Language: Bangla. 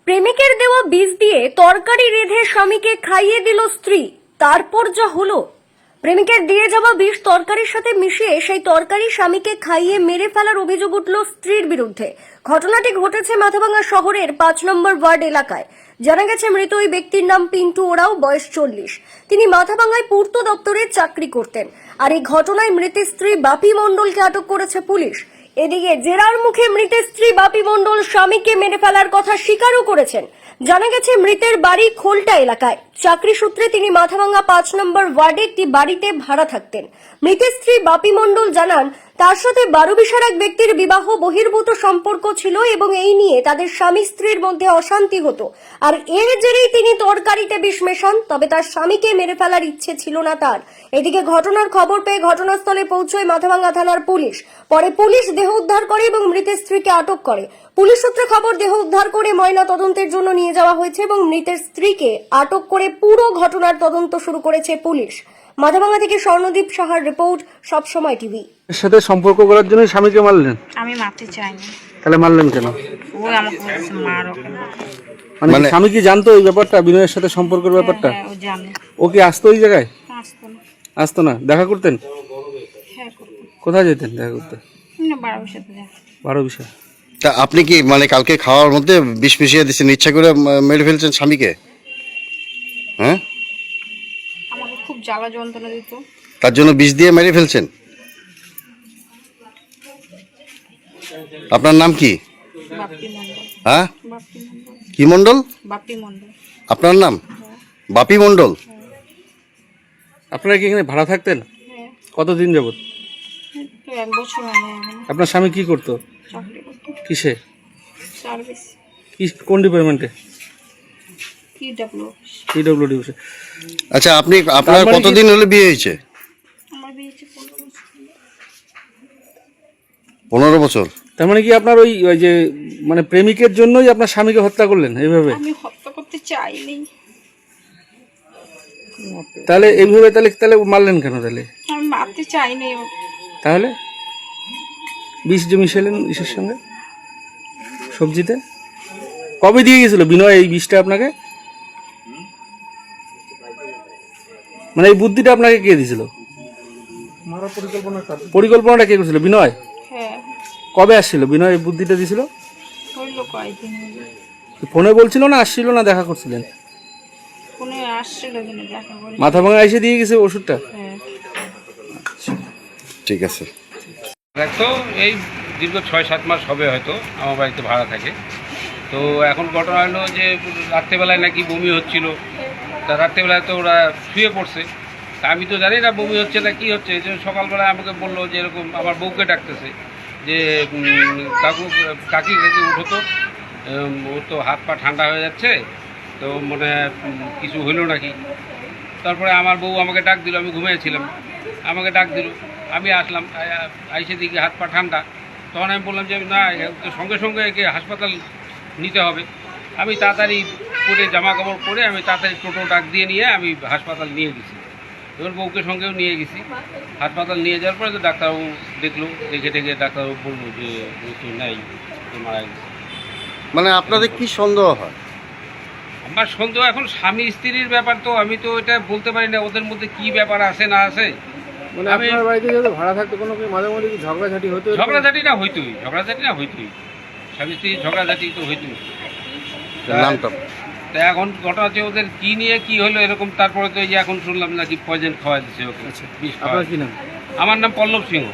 প্রেমিকের দেওয়া বিষ দিয়ে তরকারি রেঁধে স্বামীকে খাইয়ে দিল স্ত্রী। তারপর যা হলো, প্রেমিকের দিয়ে যাওয়া বিষ তরকারির সাথে মিশিয়ে সেই তরকারি স্বামীকে খাইয়ে মেরে ফেলার অভিযোগ উঠল স্ত্রীর বিরুদ্ধে। ঘটনাটি ঘটেছে মাথাভাঙ্গা শহরের ৫ নম্বর ওয়ার্ড এলাকায়। জানা গেছে মৃত ওই ব্যক্তির নাম পিন্টু ওরাও, বয়স ৪০। তিনি মাথাভাঙ্গায় পূর্ত দপ্তরে চাকরি করতেন। আর এই ঘটনায় মৃতের স্ত্রী বাপি মণ্ডলকে আটক করেছে পুলিশ। এদিকে জেরার মুখে মৃতের স্ত্রী বাপি মণ্ডল স্বামীকে মেরে ফেলার কথা স্বীকারও করেছেন। জানা গেছে মৃতের বাড়ি খোলটা এলাকায়। চাকরি সূত্রে তিনি মাথাভাঙ্গা ৫ নম্বর ওয়ার্ডে একটি বাড়িতে ভাড়া থাকতেন। মৃতের স্ত্রী বাপি মণ্ডল জানান, তার সাথে ১২ বিশার এক ব্যক্তির বিবাহ বহির্ভূত সম্পর্ক ছিল এবং এই নিয়ে তাদের স্বামী স্ত্রীর মধ্যে অশান্তি হতো। আর এর জেরেই তিনি তরকারিতে বিষ মেশান। তবে তার স্বামীকে মেরে ফেলার ইচ্ছে ছিল না তার। এদিকে ঘটনার খবর পেয়ে ঘটনাস্থলে পৌঁছয় মাথাভাঙ্গা থানার পুলিশ। পরে পুলিশ দেহ উদ্ধার করে এবং মৃতের স্ত্রীকে আটক করে। পুলিশ সূত্রে খবর, দেহ উদ্ধার করে ময়না তদন্তের জন্য নিয়ে যাওয়া হয়েছে এবং মৃতের স্ত্রীকে আটক করে পুরো ঘটনার তদন্ত শুরু করেছে পুলিশ। মাথাভাঙ্গা থেকে স্বর্ণদীপ সাহার রিপোর্ট, সবসময় টিভি। এর সাথে সম্পর্ক করার জন্য স্বামীকে মারলেন? আমি মারতে চাইনি। তাহলে মারলেন কেন? ও আমাকে বলেছে মারো। মানে স্বামী কি জানতো এই ব্যাপারটা, বিনয়ের সাথে সম্পর্কের ব্যাপারটা? হ্যাঁ, ও জানে। ও কি আসতো ওই জায়গায়? আসতো না। আসতো না? দেখা করতেন? হ্যাঁ, করতো। কোথায় যেতেন দেখা করতে? না, 12 সাথে যায়। 12 বিশা। তা আপনি কি মানে কালকে খাওয়ার মধ্যে বিষ মিশিয়ে দিচ্ছেন, ইচ্ছা করে মেরে ফেলছেন স্বামীকে? হ্যাঁ, আমাকে খুব জ্বালা যন্ত্রণা দিত। তার জন্য বিষ দিয়ে মেরে ফেলছেন? আপনার নাম কি? বাপ্পি মণ্ডল। হ্যাঁ, বাপ্পি মণ্ডল। কি মণ্ডল? বাপ্পি মণ্ডল। আপনার নাম বাপি মণ্ডল? আপনারা কি এখানে ভাড়া থাকতেন? হ্যাঁ, কতদিন যাবত? তো 1 বছর হয় না এখানে। আপনার স্বামী কি করতো? চাকরি করতো। কিসে? সার্ভিস। কি, কোন ডিপার্টমেন্টে? PWD। PWD। আচ্ছা, আপনার তার মানে কি- কতদিন হলে বিয়ে হয়েছে? আমার বিয়ে হয়েছে 15 বছর। 15 বছর। তার মানে কি আপনার ওই ওই যে মানে প্রেমিকের জন্যই আপনার স্বামীকে হত্যা করলেন এইভাবে? আমি হত্যা করতে চাইনি। তাহলে এইভাবে তাহলে মারলেন কেন তাহলে? আমি মারতে চাইনি। তাহলে বিষ যে মিশালেন ইসের সঙ্গে সবজিতে? কবে দিয়ে গেছিল বিনয় এই বিষটা আপনাকে? মানে এই বুদ্ধিটা আপনাকে কে দিয়েছিল? পরিকল্পনাটা কে করেছিল? বিনয়? হ্যাঁ, কবে আসছিল বিনয় এই বুদ্ধিটা দিয়েছিল? হইলো কয়েকদিন হলো। ফোনে বলছিল না আসছিল না দেখা করছিলেন? ফোনে আসছিল কিনা দেখা করে। মাথাভাঙা এসে দিয়ে গেছে ওষুধটা? হ্যাঁ। ঠিক আছে। তো এই দীর্ঘ 6-7 মাস হবে হয়তো আমার বাড়িতে ভাড়া থাকে। তো এখন ঘটনা হলো যে রাত্রেবেলায় নাকি বমি হচ্ছিল। তা রাত্রেবেলায় তো ওরা শুয়ে পড়ছে। তা আমি তো জানি না বমি হচ্ছে না কি হচ্ছে। যে সকালবেলায় আমাকে বললো যে এরকম, আমার বউকে ডাকতেছে যে কাকি উঠো তো, ও তো হাত পা ঠান্ডা হয়ে যাচ্ছে, তো মনে হয় কিছু হইলো নাকি। তারপরে আমার বউ আমাকে ডাক দিল, আমি ঘুমিয়েছিলাম, আমাকে ডাক দিল, আমি আসলাম, আইসে দিকে হাত পা ঠান্ডা। তখন আমি বললাম যে না, সঙ্গে সঙ্গে একে হাসপাতাল নিতে হবে। আমি তাড়াতাড়ি পরে জামা কাপড় পরে আমি তাড়াতাড়ি টোটো ডাক দিয়ে নিয়ে আমি হাসপাতাল নিয়ে গেছি। এবার বউকে সঙ্গেও নিয়ে গেছি। হাসপাতাল নিয়ে যাওয়ার পরে তো ডাক্তারবাবু দেখলো, দেখে ডাক্তারবাবু বললো যে তো নাই, মারা গেছে। মানে আপনাদের কি সন্দেহ হয়? আমার সন্দেহ এখন স্বামী স্ত্রীর ব্যাপার, তো আমি তো এটা বলতে পারি না ওদের মধ্যে কি ব্যাপার আছে না আছে। মানে আপনার বাড়িতে যদি ভাড়া থাকতো কোনো মাঝে মাঝে কি ঝগড়াঝাটি হতো? ঝগড়াঝাটি না হইতোই, স্বামী স্ত্রী ঝগড়াঝাটি তো হইতোই। নামটা? তা এখন ঘটনা হচ্ছে ওদের কি নিয়ে কি হলো এরকম। তারপরে তো এই যে এখন শুনলাম নাকি পয়জন খাওয়া দিচ্ছে ওকে। আচ্ছা, বিষ আপনার কি নাম? আমার নাম পল্লব সিংহ।